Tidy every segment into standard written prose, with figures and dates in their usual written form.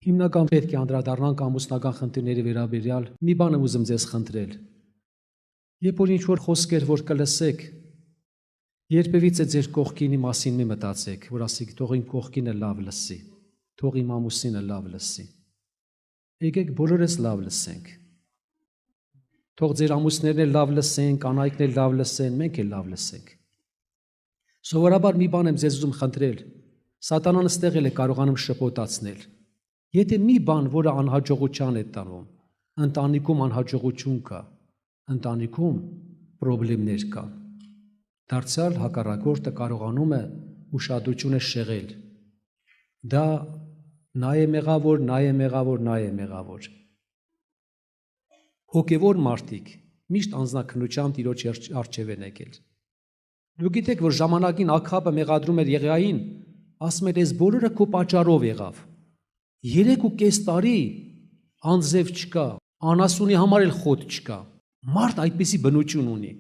Հիմնական պետք է անդրադառնանք ամուսնական խնդիրների վերաբերյալ մի բան եմ ուզում ձեզ խնդրել։ Երբ որ ինչ-որ խոսքեր որ կլսեք, երբևիցե ձեր կողքինի մասին մի մտածեք, որ ասեք թող իմ կողքինը լավ լսի, թող իմ ամուսինը լավ լսի։ Եկեք բոլորս լավ լսենք։ Թող ձեր ամուսներն էլ լավ լսեն, կանայքն էլ լավ լսեն, մենք էլ լավ լսենք։ Սովորաբար մի բան եմ ձեզ ուզում խնդրել։ Սատանան ստեղել է կարողանում շփոթացնել։ Եթե մի բան, որը անհաջողության է տանում, ընտանիքում անհաջողություն կա, ընտանիքում խնդիրներ կան, դարձյալ հակառակորդը կարողանում է ուշադրությունը շեղել։ Դա նա է մեղավոր, նա է մեղավոր, նա է մեղավոր։ Հոգևոր մարդիկ միշտ անձնաքննությամբ Տիրոջ առջև են եկել։ Դուք գիտեք, որ ժամանակին Աքաբը մեղադրում էր Եղիային, ասում էր, ես բոլորը քո պատճառով եղավ։ 3.5 տարի անձև չկա, անասունի համար էլ խոտ չկա։ Մարդ այդպիսի բնություն ունի։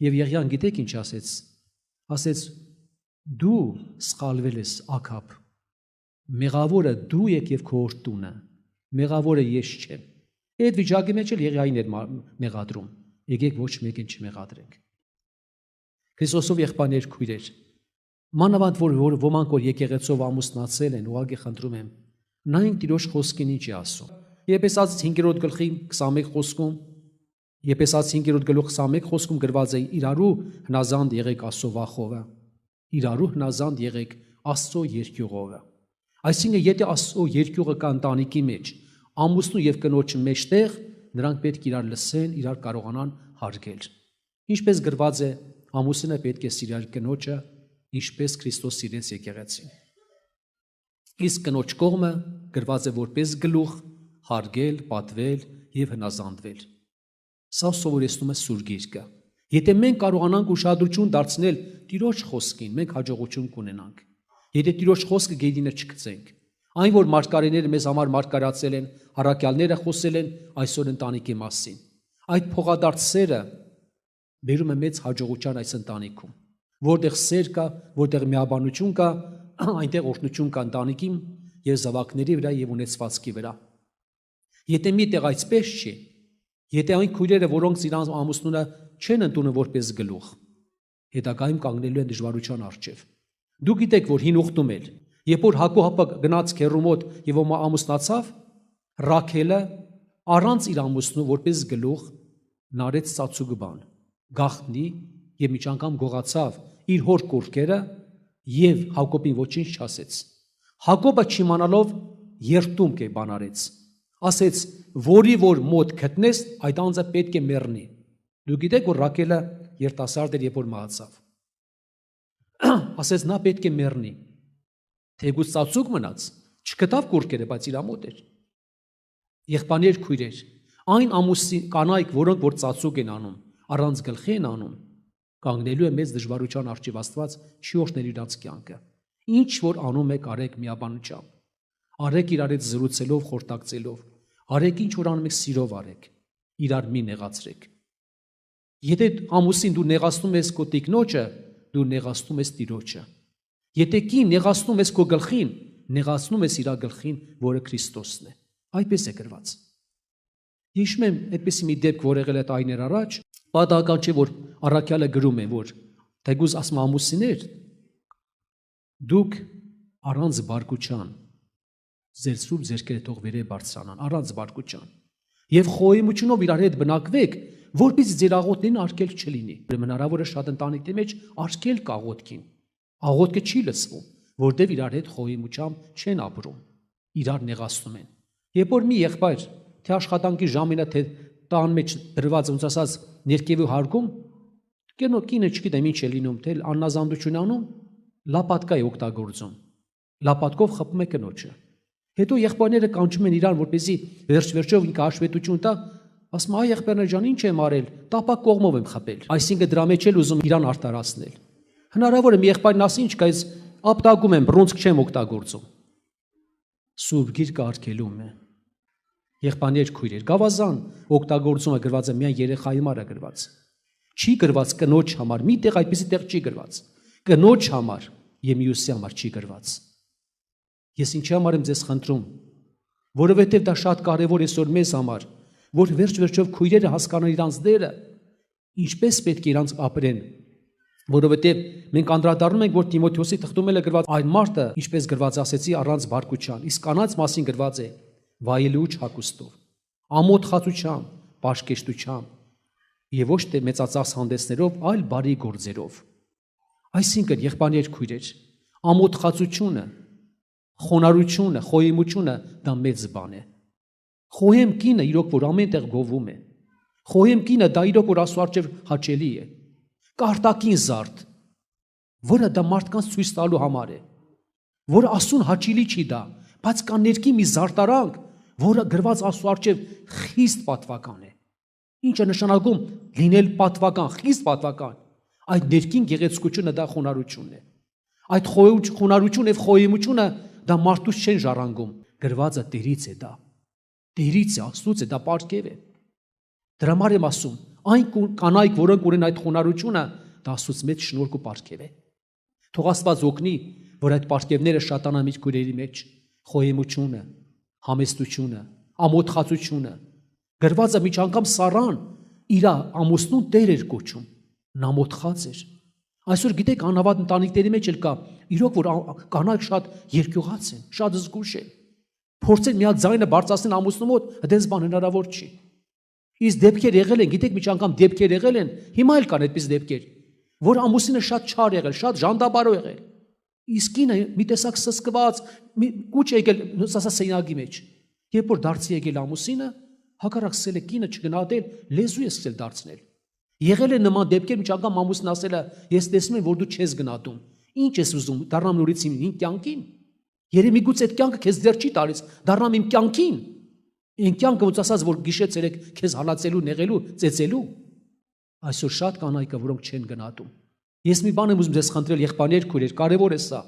Եվ Եղիան գիտեք ինչ ասեց։ Ասեց դու սխալվել ես Աքաբ։ Մեղավորը դու եք եւ քո օրտունը։ Մեղավորը ես չեմ։ Այդ վիճակի մեջ էլ Եղիային էր մեղադրում։ Եկեք ոչ մեկին չմեղադրենք։ Քրիստոսով եղբայրներ քույրեր, մանավանդ որ ոմանք որ եկեղեցով ամուսնացել են, ուղղակի խնդրում եմ, նայեք Տիրոջ խոսքին ինչ է ասում։ Եփեսացիս 5-րդ գլխի 21 խոսքում, Եփեսացիս 5-րդ գլուխ 21 խոսքում գրված է իրարու հնազանդ եղեք Աստծո վախովը, իրարու հնազանդ եղեք Աստծո երկյուղովը։ Այսինքն, եթե Աստծո երկյուղը կա ընտանիքի մեջ, ամուսնու եւ կնոջի մեջտեղ, նրանք պետք է իրար լսեն, իրար կարողանան հարգել։ Ինչպես գրված է, ամուսինը պետք է սիրել կնոջը, ինչպես Քրիստոս սիրեց եկեղեցին։ Իսկ կնոջ կողմը գրված է որպես գլուխ, հարգել, պատվել եւ հնազանդվել։ Սա սովորեցնում է Սուրբ Գիրքը։ Եթե մենք կարողանանք ուշադրություն դարձնել Տիրոջ խոսքին, մենք հաջողություն կունենանք։ Եթե Տիրոջ խոսքը գեդինը չգցենք, այն որ մարգարեները մեզ համար մարգարացել են, առաքյալները խոսել են այսօր ընտանիքի մասին, այդ փոխադարձ սերը բերում է մեծ հաջողության այս ընտանիքում, որտեղ սեր կա, որտեղ միաբանություն կա, այնտեղ օրհնություն կա ընտանիքի եւ զավակների վրա եւ ունեցվածքի վրա։ Եթե միտեղ այդպես չի, եթե այն քույրերը, որոնք իրենց ամուսնունը չեն ընդունում որպես գլուխ, հետագայում կանգնելու են դժվարության առջև։ Դուք գիտեք, որ հին ուխտում էլ, երբ որ Հակոբը գնաց քեռու մոտ եւ ամուսնացավ, Ռաքելը առանց իր ամուսնու որպես գլուխ նարեց ծածուկ բան, գախտնի եւ մի անգամ գողացավ իր հոր կուրքերը եւ Հակոբին ոչինչ չասեց։ Հակոբը չիմանալով երտումք է բանարեց, ասեց, որի որ մոտ գտնես, այդ անձը պետք է մեռնի։ Դուք գիտեք, որ Ռաքելը երիտասարդ էր, երբ որ մահացավ։ Ասեց նա պետք է մեռնի։ Թեգուց ծածուկ մնաց, չգտավ կուրքերը, բայց իր մոտ էր։ Եղբայրներ քույրեր, այն ամուսին կանայք, որոնք որ ծածուկ են անում, առանց գլխի են անում, կանգնելու է մեծ դժվարության առջև Աստված չի օրհնել իրաց կյանքը։ Ինչ որ անում եք, արեք միաբանությամբ։ Արեք իրար հետ զրուցելով, խորտակցելով։ Արեք ինչ որ անում եք, սիրով արեք։ Իրար մի նեղացրեք։ Եթե ամուսին դու նեղացնում ես քո տիկնոջը, դու նեղացնում ես Տիրոջը։ Եթե կին նեղացնում ես քո գլխին, նեղացնում ես իր գլխին, որը Քրիստոսն է։ Այդպես է գրված։ Հիշում եմ այդպեսի մի դեպք, որ եղել է տարիներ առաջ, պատահական չէ, որ առաքյալը գրում է, որ թեգուզ ասում ամուսիններ, դուք առանց բարկության ձեր սուրբ ձեռքերը թող վերև բարձրանան, առանց բարկության։ Եվ խոհեմությունով իրար հետ բնակվեք, որպեսզի ձեր աղոթքին արգել չլինի։ Հնարավոր է շատ ընտանիքների մեջ արգել կա աղոթքին։ Աղոթքը չի լսվում, որտեղ իրար հետ խոհեմությամբ չեն ապրում, իրար նեղացնում են։ Երբ որ մի եղբայր թե աշխատանքի ժամին է, թե տան մեջ դրված ոնց ասած ներքևի հարգում, կինը չգիտեմ ինչ է լինում, թե աննազանդություն անում, լապատկա է օգտագործում։ Լապատկով խփում է կնոջը։ Հետո եղբայրները կանչում են իրան, որպեսզի վերջ-վերջով ինքը հաշվետվություն տա, ասում այ եղբայրներ ջան, ինչ եմ արել, տապակ կողմով եմ խփել։ Այսինքն դրա մեջ էլ ուզում իրան արտարացնել։ Հնարավոր է մի եղբայրն ասի, ինչ կա, ես ապտակում եմ, բռունցք չեմ օգտագործում։ Սուրբ Գիրքը արգելում է։ Եղբայրներ քույրեր, գավազան օգտագործումը գրված է միայն երեխայի համար է գրված։ Չի գրված կնոջ համար, մի տեղ այդպեսի տեղ չի գրված։ Կնոջ համար եւ մյուսի համար չի գրված։ Ես ինչի համար եմ ձեզ խնդրում, որովհետև դա շատ կարևոր է այսօր մեզ համար, որ վերջ-վերջով քույրերը հասկանան իրանց դերը, ինչպես պետք է իրանց ապրեն, որովհետև մենք անդրադառնում ենք, որ Տիմոթեոսի թղթում գրված այն մարդը, ինչպես գրված ասեցի, առանց բարկության, իսկ կանանց մասին գրված է վայելուչ հագուստով, ամոթխածությամբ, պաշկեշտությամբ եւ ոչ թե մեծածախս հանդեսներով, այլ բարի գործերով։ Այսինքն, եղբայրներ, քույրեր, ամոթխածությունը, խոնարհությունը, խոհեմությունը դա մեծ բան է։ Խոհեմ կինը իրոք որ ամենտեղ գովում է։ Խոհեմ կինը դա իրոք որ Աստծո առջև հաճելի է։ Կարտակին զարդ, որը դա մարդկանց ցույց տալու համար է, որը Աստծուն հաճելի չի դա, բայց կա ներքին մի զարտարանք, որը գրված Աստծո առջև խիստ պատվական է։ Ինչը նշանակում լինել պատվական, խիստ պատվական։ Այդ ներքին գեղեցկությունը դա խոնարհությունն է։ Այդ խոնարհությունը եւ խոհեմությունը դա մարդուց չեն ժառանգում, գրվածը Տերից է դա։ Տերից է, Աստծուց է, դա պարգև է։ Դրա համար եմ ասում, այն կանայք, որոնք ունեն այդ խոնարհությունը, դա Աստծուց մեծ շնորհք ու պարգև է։ Թող Աստված օգնի, որ այդ պարգևները շատանան մեր քույրերի մեջ, խոհեմությունը, համեստությունը, ամոթխածությունը։ Գրվածը միջ անգամ Սառան իր ամուսնուն Տեր էր կոչում, նա ամոթխած էր։ Այսօր գիտեք, անհավատ ընտանիքների մեջ էլ կա, իրոք որ կանայք շատ երկյուղած են, շատ զգուշ են։ Փորձեն մի հատ ձայնը բարձրացնել ամուսնու մոտ, այդպես բան հնարավոր չի։ Իսկ դեպքեր եղել են, գիտեք, միջ անգամ դեպքեր եղել են, հիմա էլ կան այդպես դեպքեր, որ ամուսինը շատ չար եղել, շատ ժանդաբարո եղել։ Իսկ կինը մի տեսակ սսկված, կուչ եկել սենյակի մեջ։ Երբ որ դարձի եկել ամուսինը, հակառակ սկսել է կինը չգնահատել, լեզու է սկսել դարձնել։ Եղել է նման դեպքեր, միջ անգամ ամուսինը ասել է, ես տեսնում եմ, որ դու չես գնահատում։ Ինչ ես ուզում, դառնամ նորից իմ կյանքին։ Երևի միգուցե այդ կյանքը քեզ դեռ չի տալիս, դառնամ իմ կյանքին։ Այն կյանքը ոնց ասած, որ գիշեր-ցերեկ քեզ հալածելու, նեղելու, ծեծելու։ Այսօր շատ կանայք, որոնք չեն գնահատում։ Ես մի բան եմ ուզում ձեզ խնդրել, եղբայրներ, քույրեր, կարևոր է սա։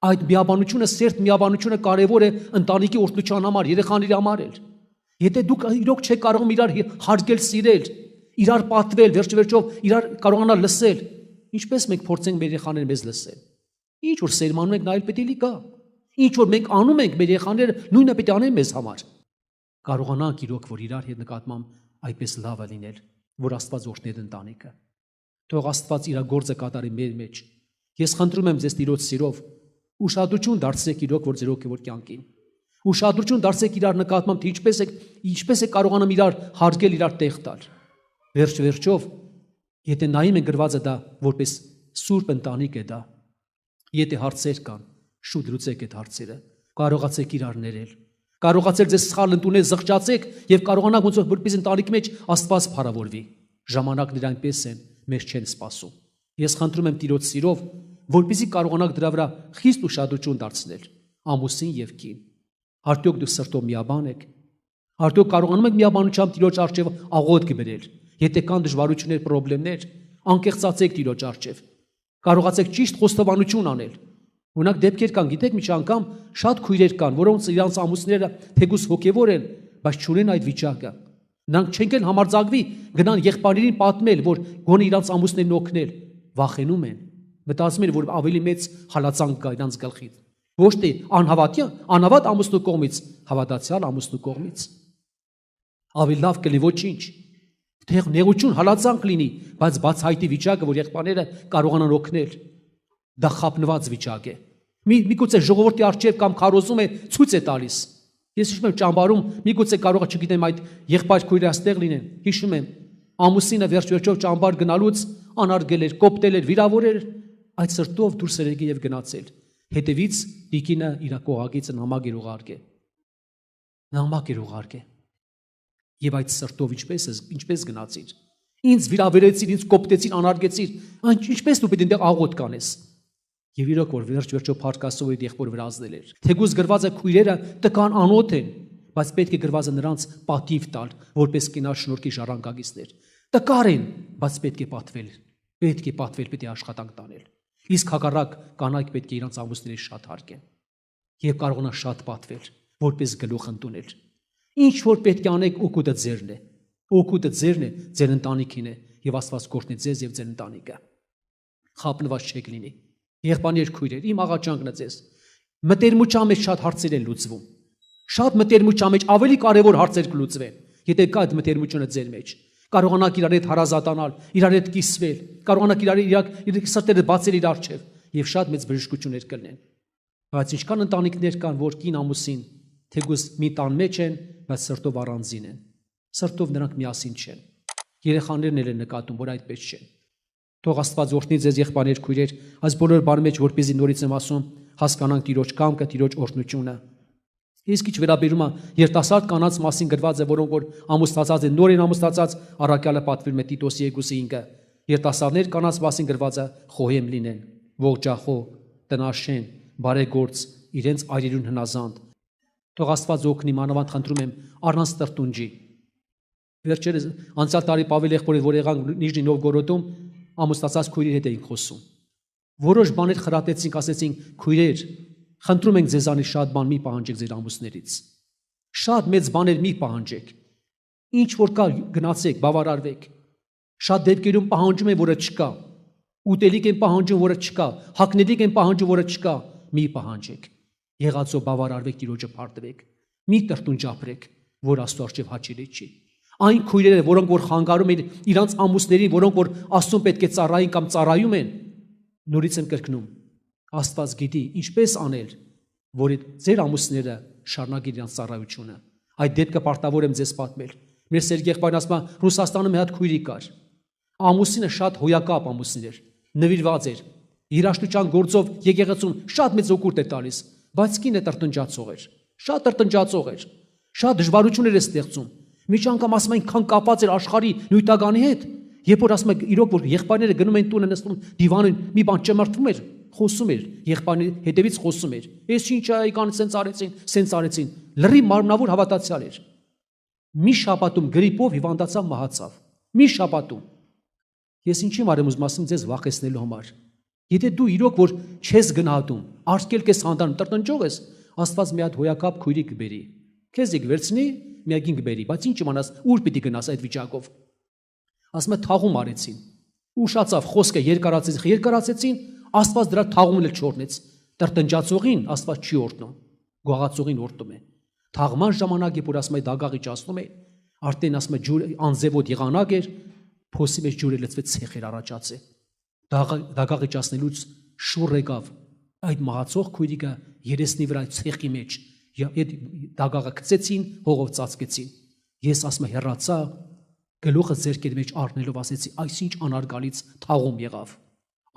Այդ միաբանությունը, սերտ միաբանությունը կարևոր է ընտանիքի օրհնության համար, երեխաների համար էլ։ Եթե դուք իրոք չեք կարողում իրար հարգել, սիրել, իրար պատվել, վերջ-վերջով իրար կարողանալ լսել, ինչպես մենք փորձենք մեր երեխաները մեզ լսել։ Ինչ որ սերմանում ենք, նա էլ պետք է լիքա։ Ինչ որ մենք անում ենք, մեր երեխաները նույնը պետք է անեն մեզ համար։ Կարողանանք իրոք որ իրար հետ նկատմամբ այդպես լավը լինել, որ Աստված օրհնի ընտանիքը։ Թող Աստված իր գործը կատարի մեր մեջ։ Ես խնդրում եմ ձեզ Տիրոջ սիրով, ուշադրություն դարձրեք իրոք որ ձեր հոգևոր կյանքին։ Ուշադրություն դարձրեք իրար նկատմամբ, թե ինչպես է կարողանում իրար հարգել, իրար տեղ տալ։ Վերջ-վերջով, եթե նայում են գրվածը դա որպես սուրբ ընտանիք է դա, եթե հարցեր կան, շուտ լուծեք այդ հարցերը, կարողացեք իրար ներել, կարողացեք ձեզ սխալ ընդունել, զղջացեք եւ կարողանաք ոնց որպես ընտանիքի մեջ Աստված փառավորվի։ Ժամանակները այնպես են, մեզ չեն սպասում։ Ես խնդրում եմ Տիրոջ սիրով, որպեսզի կարողանաք դրա վրա խիստ ուշադրություն դարձնել, ամուսին եւ կին։ Արդյոք դուք սրտով միաբան եք։ Արդյոք կարողանում եք միաբանությամբ Տիրոջ առջև աղոթք բերել։ Եթե կան դժվարություններ, խնդիրներ, անկեղծացեք Տիրոջ առջև։ Կարողացեք ճիշտ խոստովանություն անել։ Օրինակ դեպքեր կան, գիտեք, մի անգամ շատ քույրեր կան, որոնց իրանց ամուսինները թեկուզ հոգևոր են, բայց չունեն այդ վիճակը։ Նրանք չեն կեն համարձակվի գնան եղբայրներին պատմել, որ գոնե իրանց ամուսիններն օգնել, վախենում են։ Մտածում են, որ ավելի մեծ հալածանք կա իրանց գլխից։ Ոչ թե անհավատ ամուսնու կողմից, հավատացյալ ամուսնու կողմից։ Ավելի լավ կլինի ոչինչ։ Թեղ նեղություն, հալածանք լինի, բայց բացահայտի վիճակը, որ եղբայրները կարողանան օգնել, դա խափնված վիճակ է։ Միգուցե ժողովրդի առջև կամ քարոզում է, ցույց է տալիս։ Ես հիշում եմ ճամբարում, միգուցե կարող է, չգիտեմ, այդ եղբայր քույրերը այստեղ լինեն։ Հիշում եմ, ամուսինը վերջ-վերջով ճամբար գնալուց անարգել էր, կոպտել էր, վիրավոր էր, այդ սրտով դուրս էր եկել եւ գնացել։ Հետևից տիկինը իր կողակիցը նամակ էր ուղարկել։ Նամակ էր ուղարկել։ Եվ այդ սրտով ինչպես գնացիր։ Ինձ վիրավորեցին, ինձ կոպտեցին, անարգեցին, ինչպես դու պետք է այնտեղ աղոթք կանես։ Եվ իրոք որ վերջ-վերջով փառքաստով այդ եղբոր վրազնել էր։ Թեկուզ գրվածը քույրերը տկան անոթ են, բայց պետք է գրվածը նրանց պատիվ տալ, որպես կինար շնորհքի ժառանգագիցներ։ Տկար են, բայց պետք է պատվել, պետք է աշխատանք տանել։ Իսկ հակառակ կանայք պետք է իրանց ամուսինների շատ հարգեն եւ կարողանան շատ պատվել, որպես գլուխ ընդունել։ Ինչ որ պետք է անեք, օգուտը ձերն է։ Օգուտը ձերն է, ձեր ընտանիքին է եւ Աստված կօրհնի ձեզ եւ ձեր ընտանիքը։ Խափնված չեք լինի։ Եղբայրներ, քույրեր, իմ աղաչանքն է ձեզ։ Մտերմության մեջ շատ հարցեր են լուծվում։ Շատ մտերմության մեջ ավելի կարևոր հարցեր կլուծվեն, եթե կա այդ մտերմությունը ձեր մեջ։ Կարողանաք իրար հետ հարազատանալ, իրար հետ կիսվել, կարողանաք իր սրտերը բացել իր առջև եւ շատ մեծ բժշկություններ կլինեն։ Բայց ինչքան ընտանիքներ կան, որ կին ամուսին թեկուզ մի տան մեջ են, բայց սրտով առանձին են։ Սրտով նրանք միասին չեն։ Երեխաներն էլ են նկատում, որ այդպես չեն։ Թող Աստված օրհնի ձեզ եղբայրներ, քույրեր, այս բոլոր բանի մեջ որպեսզի նորից եմ ասում, հասկանանք Տիրոջ կամքը, Տիրոջ օրհնությունը։ Իսկ ինչ վերաբերում է երիտասարդ կանանց մասին գրված է, որոնք որ ամուսնացած են, նոր են ամուսնացած, առաքյալը պատվիրում է Տիտոսի 2:5-ը։ Երիտասարդներ կանանց մասին գրված է խոհեմ լինեն, ողջախոհ, տնաշեն, բարեգործ, իրենց այրերուն հնազանդ։ Թող Աստված օգնի, մանավանդ խնդրում եմ, առանց տրտունջի։ Վերջերս անցյալ տարի Պավել եղբորը, որ եղանք Նիժնի Նովգորոդում, ամուսնացած քույրերի հետ էինք խոսում։ Որոշ բաներ խրատեցինք, ասեցինք, քույրեր, խնդրում ենք ձեզանից շատ բան մի պահանջեք ձեր ամուսներից։ Շատ մեծ բաներ մի պահանջեք։ Ինչ որ կա գնացեք, բավարարվեք։ Շատ դեպքերում պահանջում են, որը չկա։ Ուտելիք են պահանջում, որը չկա։ Հագնելիք են պահանջում, որը չկա։ Մի պահանջեք։ Եղածով բավարարվեք, Տիրոջը փառտվեք։ Մի տրտունջ ապրեք, որ Աստծո առջև հաճելի չի։ Այն քույրերը, որոնք որ խանգարում են իրանց ամուսներին, որոնք որ Աստծուն պետք է ծառային կամ ծառայում են, նորից եմ կրկնում, Աստված գիտի ինչպես անել, որ ձեր ամուսները շարունակեն իրանց ծառայությունը։ Այդ դեպքը պարտավոր եմ ձեզ պատմել։ Մեր Սերգ եղբայրն ասում է, Ռուսաստանում մի հատ քույրի կար։ Ամուսինը շատ հոյակապ ամուսին էր, նվիրված էր, երաշտության գործով եկեղեցուն շատ մեծ օգուտ էր տալիս, բայց կինը տրտնջացող էր, շատ տրտնջացող էր, շատ դժվարություններ էր ստեղծում։ Միջ անգամ ասում են, քան կապած էր աշխարհի նյութականի հետ, երբ որ ասում են, իրոք որ եղբայրները գնում են տուն են նստում դիվանին, մի բան ճմրթվում էր, խոսում էր, եղբայրների հետևից խոսում էր։ Էս ինչ է, եկան սենց արեցին, լրի մարմնավոր հավատացյալ էր։ Մի շաբաթում գրիպով հիվանդացավ, մահացավ։ Մի շաբաթում։ Ես ինչի մարեմ ուզում ասում ձեզ վախեցնելու համար։ Եթե դու իրոք որ չես գնահատում, արկելք ես հանդանում, տրտնջող ես, Աստված մի հատ հոյակապ քույրի կբերի։ Քեզ եք վերցնի, միագին կբերի, բայց ինչ իմանաս, ուր պիտի գնաս այդ վիճակով։ Ասում է թաղում արեցին։ Ուշացավ խոսքը երկարացեցին, Աստված դրա թաղումն էլ չօրնեց։ Տրտնջացողին Աստված չի օրհնում, գողացողին օրհնում է։ Թաղման ժամանակ երբ որ ասում է դագաղի ճասնում է, արդեն ասում է ջուր անձևոտ եղանակ էր, փոսի մեջ ջուրը լցվեց, ցեխեր առաջացե։ Դագաղի ճասնելուց շուռ եկավ այդ մահացող քույրիկը երեսնի վրա ցեխի մեջ, այդ դագաղը գցեցին, հողով ծածկեցին։ Ես ասում եմ հեռացա, գլուխը ձեռքերի մեջ առնելով ասեցի, այսինչ անարգալից թաղում եղավ։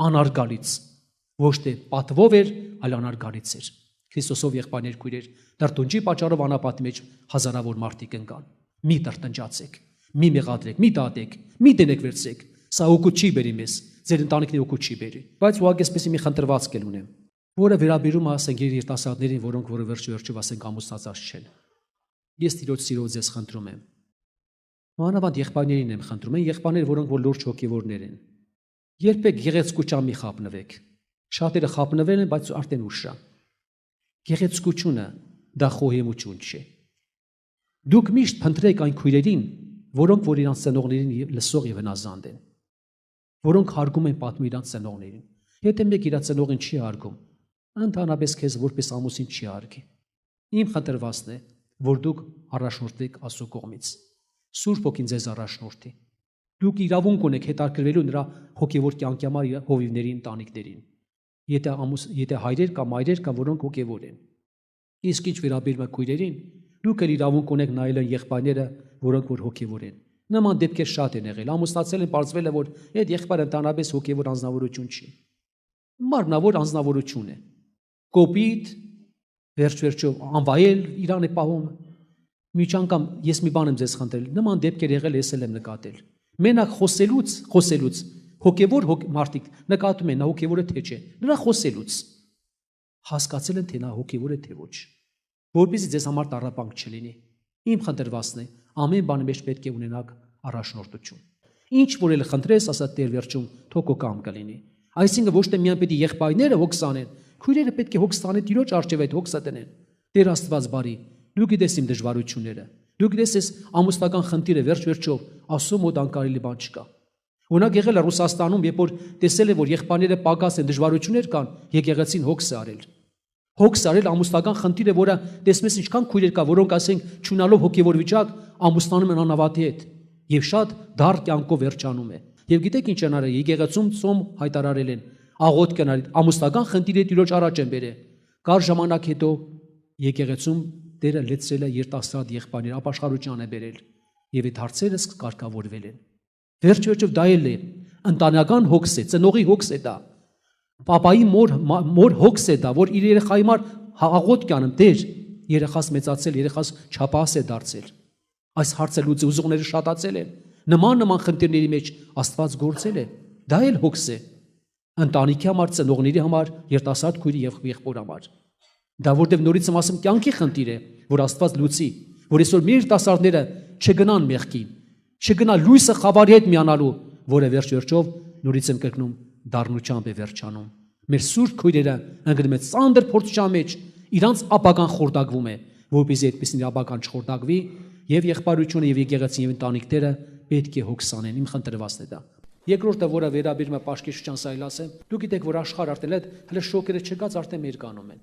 Անարգալից, ոչ թե պատվով էր, այլ անարգալից էր։ Քրիստոսով եղբայրներ քույրեր, տրտնջի պատճառով անապատի մեջ հազարավոր մարդիկ ընկան։ Մի տրտնջացեք, մի մեղադրեք, մի դատեք, մի դենեք վերցեք։ Սա օգուտ չի բերի մեզ, ձեր ընտանիքին օգուտ չի բերի։ Բայց ուղղակի այսպեսի մի խնդրվածք էլ ունեմ, որը վերաբերում է ասենք երիտասարդներին, որոնք որ վերջով ասենք ամուսնացած չեն։ Ես Տիրոջ սիրով ձեզ խնդրում եմ։ Մանավանդ եղբայրներին եմ խնդրում, այն եղբայրներ, որոնք որ լուրջ հոգևորներ են։ Երբեք գեղեցկության մի խափնվեք։ Շատերը խափնվել են, բայց արդեն ուշ է։ Գեղեցկությունը դա խոհեմություն չէ։ Դուք միշտ փնտրեք այն քույրերին, որոնք որ իրանց ծնողներին լսող եւ հնազանդ են, որոնք հարգում են պատմում իրանց ծնողներին։ Եթե մեկ իր ծնողին չի հարգում, ընդհանրապես քեզ որպես ամուսին չի հարգի։ Իմ խնդրվածն է, որ դուք առաջնորդվեք Աստծո կողմից։ Սուրբ Հոգին ձեզ առաջնորդի։ Դուք իրավունք ունեք հետաքրքրվելու նրա հոգևոր կյանքի համար հովիվների ընտանիքներին։ Եթե հայրեր կամ մայրեր կան, որոնք հոգևոր են։ Իսկ ինչ վերաբերում է քույրերին, դուք էլ իրավունք ունեք նայել են եղբայրները, որոնք որ հոգևոր են։ Նման դեպքեր շատ են եղել։ Ամուսնացել են, պարզվել է, որ այդ եղբայրը ընդհանրապես հոգևոր անձնավորություն չի։ Մարմնավոր անձնավորություն է։ Կոպիտ, վերջ-վերջով անվայել իրան է պահում։ Միջ անգամ ես մի բան եմ ձեզ խնդրել, նման դեպքեր եղել ես էլ եմ նկատել։ Մենակ խոսելուց հոգևոր մարդիկ նկատում են նա հոգևորը թե չէ, նրա խոսելուց հասկացել են թե նա հոգևոր է թե ոչ, որպեսզի ձեզ համար տառապանք չլինի։ Իմ խնդրվածն է, ամեն բանի մեջ պետք է ունենաք առաջնորդություն։ Ինչ որ էլ խնդրես, ասա Տեր վերջում թող քո կամ կլինի։ Այսինքն ոչ թե միայն պետք է եղբայրները հոգս անեն, քույրերը պետք է հոգս տանեն Տիրոջ առջև այդ հոգսը տնեն։ Տեր Աստված բարի, դու գիտես իմ դժվարությունները, դու գիտես ամուսնական խնդիրը վերջ-վերջով Աստծո մոտ անկարելի բան չկա։ Օրինակ եղել է Ռուսաստանում, երբ որ տեսել է, որ եղբայրները պակաս են, դժվարություններ կան, եկեղեցին հոգս է արել։ Հոգս արել ամուսնական խնդիրը, որը տեսնես ինչքան քույրեր կա, որոնք ասենք չունալով հոգևոր վիճակ ամուսնանում են անավատի հետ եւ շատ դառ կյանքով վերջանում է։ Եվ գիտեք ինչ են արել, եկեղեցում ծոմ հայտարարել են, աղոթք են արել, ամուսնական խնդիրը Տիրոջ առաջ են բերել։ Կար ժամանակ հետո եկեղեցում Տերը լեցրել է երիտասարդ եղբայրներ, ապաշխարության է բերել եւ այդ հարցերը կարգավորվել են։ Վերջ-վերջով դա էլ է ընտանեկան հոգս է, ծնողի հոգս է դա։ Պապայի մոր հոգս է դա, որ իր երեխայի համար աղոթք անում, Տեր, երեխաս մեծացել, երեխաս չափահաս է դարձել։ Այս հարցը լուծի ուզողները շատացել են։ Նման խնդիրների մեջ Աստված գործել է։ Դա էլ հոգս է։ Ընտանիքի համար, ծնողների համար, երիտասարդ քույրի եւ եղբոր համար։ Դա որտեղ նորից եմ ասում, կյանքի խնդիր է, որ Աստված լուծի, որ այսօր մեր երիտասարդները չգնան մեղքին, չգնա լույսը խավարի հետ միանալու, որը վերջ-վերջով նորից եմ կրկնում դառնությամբ է վերջանում։ Մեր սուրբ քույրերը ընկնում են ծանր փորձության մեջ, իրանց ապագան խորտակվում է, որպեսզի այդպեսին ապագան չխորտակվի, եւ եղբայրությունը եւ եկեղեցին եւ ընտանիքները պետք է հոգս անեն։ Իմ խնդրվածն է դա։ Երկրորդը, որը վերաբերում է պաշտպանության սայլասը, դուք գիտեք, որ աշխարհ արդեն հələ շոկերը չկած արդեն մեր կանում են։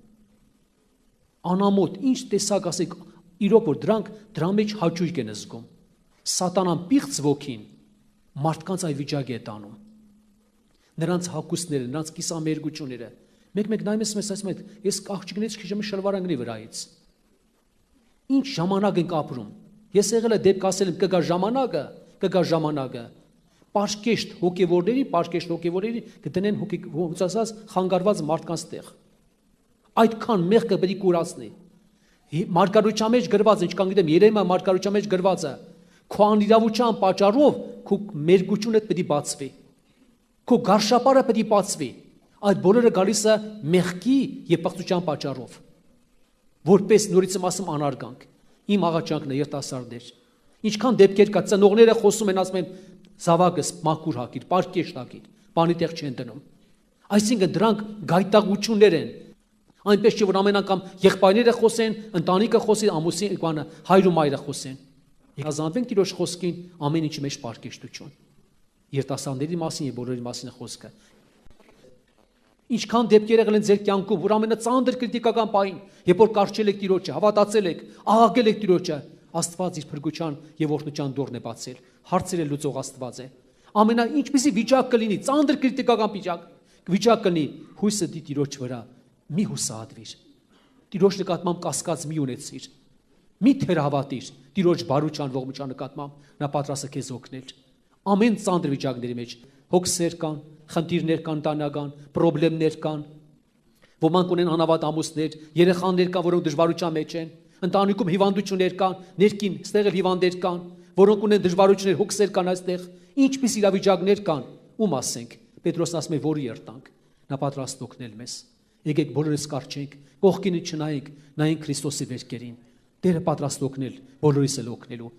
Անամոթ, ինչ տեսակ ասեք, իրոք որ դրա մեջ հաճույք են զգում։ Սատանան պիղծ ոգին մարդկանց այդ վիճակի է տանում։ Նրանց հակուսները, նրանց կիսամերգությունները։ Մեկ նայում ես մեզ ասում եք, ես աղջիկներից քիչ եմ շլվարանգնի վրայից։ Ինչ ժամանակ ենք ապրում։ Ես եղել եմ դեպք ասել եմ կգա ժամանակը։ Պաշկեշտ հոգևորների կդնեն ոնց ասած խանգարված մարդկանց տեղ։ Այդքան մեղքը պետք է կուրացնի։ Մարգարոյության մեջ գրված է, ինչքան գիտեմ, Երեմիա մարգարոյության մեջ գրված է, քո անիրավության պատճառով քո մերգությունը պետք է բացվի։ Քո գարշապարը պետք է բացվի։ Այդ բոլորը գալիս է մեղքի եւ պղծության պատճառով։ Որպես նորից եմ ասում անարգանք։ Իմ աղաչանքն է երիտասարդներ։ Ինչքան դեպքեր կա, ծնողները խոսում են, ասում են զավակս մաքուր հագիր, պարկեշտ հագիր, բանի տեղ չեն դնում։ Այսինքն դրանք գայտաղություններ են։ Այնպես չէ որ ամեն անգամ եղբայրները խոսեն, ընտանիքը խոսի, ամուսին բանը, հայր ու մայրը խոսեն։ Հազանվենք Տիրոջ խոսքին, ամեն ինչի մեջ պարկեշտություն։ Երիտասարդների մասին եւ բոլորի մասին է խոսքը։ Ինչքան դեպքեր եղել են ձեր կյանքում, որ ամենածանր քրիտիկական պահին, երբ որ կարճել եք Տիրոջը, հավատացել եք, աղաղակել եք Տիրոջը, Աստված իր փրկության եւ օրհնության դուռն է բացել։ Հարցերը լուծող Աստված է։ Ինչպեսի վիճակ կլինի, ծանր քրիտիկական վիճակ կլինի, հույսը դի Տիրոջ վրա, մի հուսահատվիր։ Տիրոջ նկատմամբ կասկած մի ունեցիր։ Մի թերհավատիր Տիրոջ բարության ողջության նկատմամբ, նա պատրաստ է քեզ օգնել։ Ամեն ծանր վիճակների մեջ հոգսեր կան, խնդիրներ կան, տանական, խնդիրներ կան։ Ոմանք ունեն անավատ ամուսներ, երեխաներ կան, որոնք դժվարության մեջ են, ընտանիքում հիվանդություններ կան, ներքին ստեղ հիվանդներ կան, որոնք ունեն դժվարություններ, հոգսեր կան այստեղ։ Ինչպես իրավիճակներ կան, ում ասենք։ Պետրոսն ասում է, որի երտանք, նա պատրաստ օգնել մեզ։ Եկեք բոլորս կարճենք, կողքինը չնայենք, նայենք Քրիստոսի վերքերին։ Տերը պատրաստ օգնել, բոլորիս էլ օգնելու։